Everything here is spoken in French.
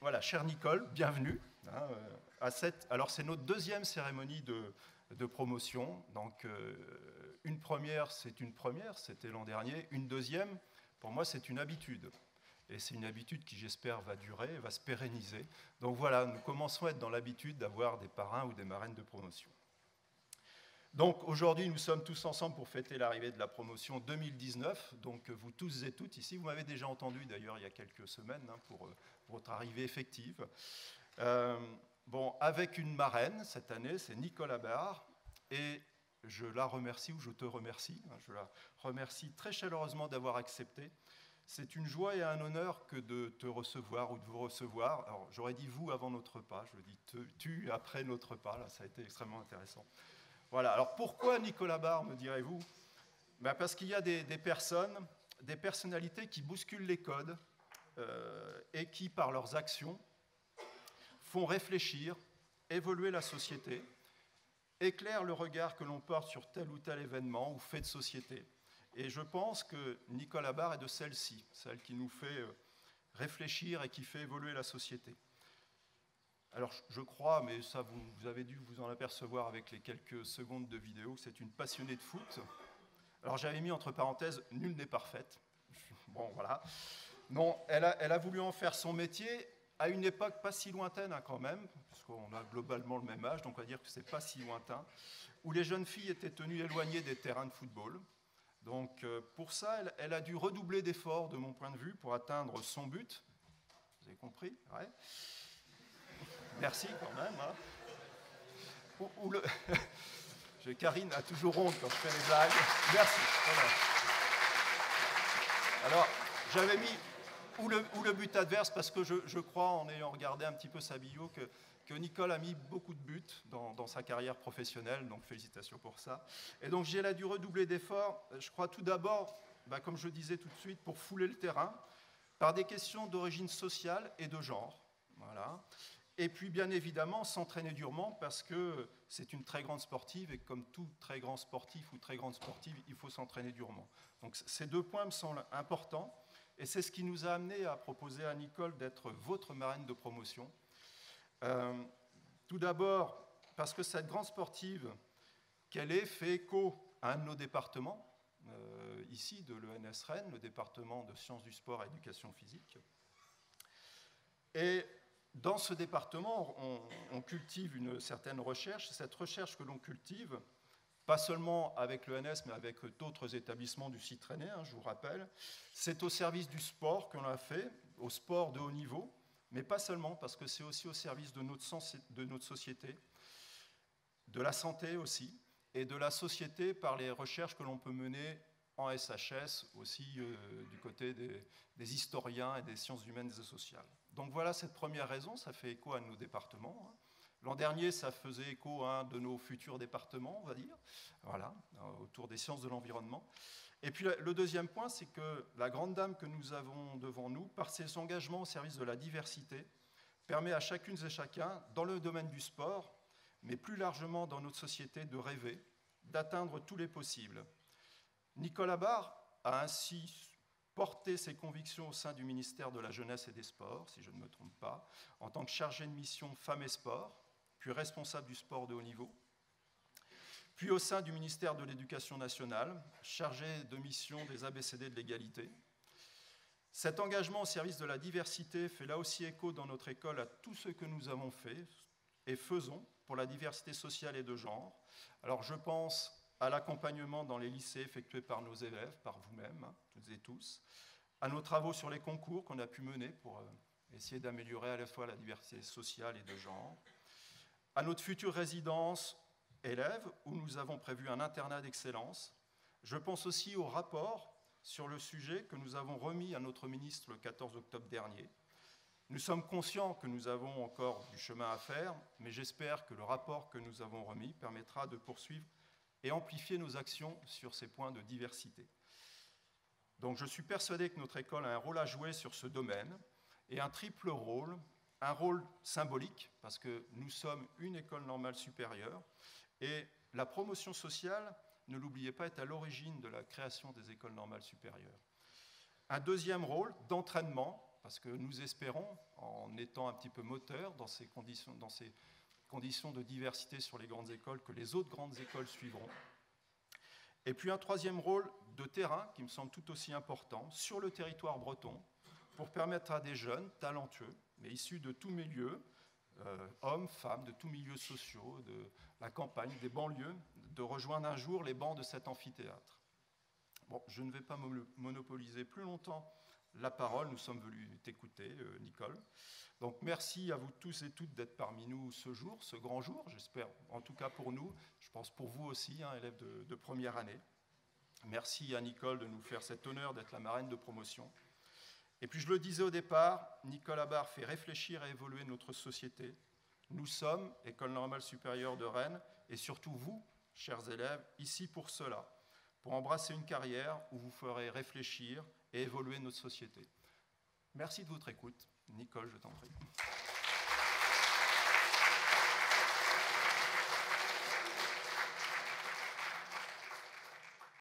Voilà, chère Nicole, bienvenue. Alors, c'est notre deuxième cérémonie de promotion. Donc, une première, c'était l'an dernier. Une deuxième, pour moi, c'est une habitude. Et c'est une habitude qui, j'espère, va durer, va se pérenniser. Donc voilà, nous commençons à être dans l'habitude d'avoir des parrains ou des marraines de promotion. Donc aujourd'hui, nous sommes tous ensemble pour fêter l'arrivée de la promotion 2019. Donc vous tous et toutes ici, vous m'avez déjà entendu d'ailleurs il y a quelques semaines pour votre arrivée effective. Avec une marraine cette année, c'est Nicole Habart. Et je la remercie, ou je te remercie, je la remercie très chaleureusement d'avoir accepté. C'est une joie et un honneur que de te recevoir ou de vous recevoir. Alors j'aurais dit vous avant notre repas, je dis tu après notre repas, là ça a été extrêmement intéressant. Voilà, alors pourquoi Nicole Habart, me direz-vous? Parce qu'il y a des personnes, des personnalités qui bousculent les codes et qui, par leurs actions, font réfléchir, évoluer la société, éclairent le regard que l'on porte sur tel ou tel événement ou fait de société. Et je pense que Nicole Habart est de celle-ci, celle qui nous fait réfléchir et qui fait évoluer la société. Alors, je crois, mais ça, vous avez dû vous en apercevoir avec les quelques secondes de vidéo, c'est une passionnée de foot. Alors, j'avais mis entre parenthèses, nul n'est parfaite. Bon, voilà. Non, elle a voulu en faire son métier à une époque pas si lointaine quand même, puisqu'on a globalement le même âge, donc on va dire que c'est pas si lointain, où les jeunes filles étaient tenues éloignées des terrains de football. Donc, pour ça, elle a dû redoubler d'efforts, de mon point de vue, pour atteindre son but. Vous avez compris? Ouais. Merci quand même. Hein. Karine a toujours honte quand je fais les blagues. Merci. Voilà. Alors, j'avais mis ou le but adverse parce que je crois, en ayant regardé un petit peu sa bio, que Nicole a mis beaucoup de buts dans sa carrière professionnelle, donc félicitations pour ça. Et donc, elle a dû redoubler d'efforts, je crois tout d'abord, comme je disais tout de suite, pour fouler le terrain, par des questions d'origine sociale et de genre. Voilà. Et puis, bien évidemment, s'entraîner durement parce que c'est une très grande sportive et comme tout très grand sportif ou très grande sportive, il faut s'entraîner durement. Donc, ces deux points me semblent importants et c'est ce qui nous a amené à proposer à Nicole d'être votre marraine de promotion. Tout d'abord, parce que cette grande sportive qu'elle est fait écho à un de nos départements, ici de l'ENS Rennes, le département de sciences du sport et éducation physique. Et dans ce département, on cultive une certaine recherche. Cette recherche que l'on cultive, pas seulement avec l'ENS, mais avec d'autres établissements du site rennais, je vous rappelle, c'est au service du sport qu'on l'a fait, au sport de haut niveau, mais pas seulement, parce que c'est aussi au service de notre société, de la santé aussi, et de la société par les recherches que l'on peut mener en SHS, aussi du côté des historiens et des sciences humaines et sociales. Donc voilà cette première raison, ça fait écho à nos départements. L'an dernier, ça faisait écho à un de nos futurs départements, on va dire, voilà, autour des sciences de l'environnement. Et puis le deuxième point, c'est que la grande dame que nous avons devant nous, par ses engagements au service de la diversité, permet à chacune et chacun, dans le domaine du sport, mais plus largement dans notre société, de rêver, d'atteindre tous les possibles. Nicole Habart a ainsi porté ses convictions au sein du ministère de la Jeunesse et des Sports, si je ne me trompe pas, en tant que chargée de mission Femmes et Sport, puis responsable du sport de haut niveau, puis au sein du ministère de l'Éducation nationale, chargée de mission des ABCD de l'égalité. Cet engagement au service de la diversité fait là aussi écho dans notre école à tout ce que nous avons fait et faisons pour la diversité sociale et de genre. Alors je pense à l'accompagnement dans les lycées effectué par nos élèves, par vous-même, toutes et tous, à nos travaux sur les concours qu'on a pu mener pour essayer d'améliorer à la fois la diversité sociale et de genre, à notre future résidence élèves, où nous avons prévu un internat d'excellence. Je pense aussi au rapport sur le sujet que nous avons remis à notre ministre le 14 octobre dernier. Nous sommes conscients que nous avons encore du chemin à faire, mais j'espère que le rapport que nous avons remis permettra de poursuivre et amplifier nos actions sur ces points de diversité. Donc je suis persuadé que notre école a un rôle à jouer sur ce domaine, et un triple rôle, un rôle symbolique, parce que nous sommes une école normale supérieure, et la promotion sociale, ne l'oubliez pas, est à l'origine de la création des écoles normales supérieures. Un deuxième rôle d'entraînement, parce que nous espérons, en étant un petit peu moteur dans ces conditions de diversité sur les grandes écoles, que les autres grandes écoles suivront. Et puis un troisième rôle de terrain qui me semble tout aussi important, sur le territoire breton, pour permettre à des jeunes talentueux, mais issus de tous milieux, hommes, femmes, de tous milieux sociaux, de la campagne, des banlieues, de rejoindre un jour les bancs de cet amphithéâtre. Bon, je ne vais pas monopoliser plus longtemps la parole, nous sommes venus t'écouter, Nicole. Donc merci à vous tous et toutes d'être parmi nous ce jour, ce grand jour, j'espère, en tout cas pour nous, je pense pour vous aussi, hein, élèves de première année. Merci à Nicole de nous faire cet honneur d'être la marraine de promotion. Et puis je le disais au départ, Nicole Abar fait réfléchir et évoluer notre société. Nous sommes, École normale supérieure de Rennes, et surtout vous, chers élèves, ici pour cela, pour embrasser une carrière où vous ferez réfléchir et évoluer notre société. Merci de votre écoute. Nicole, je t'en prie.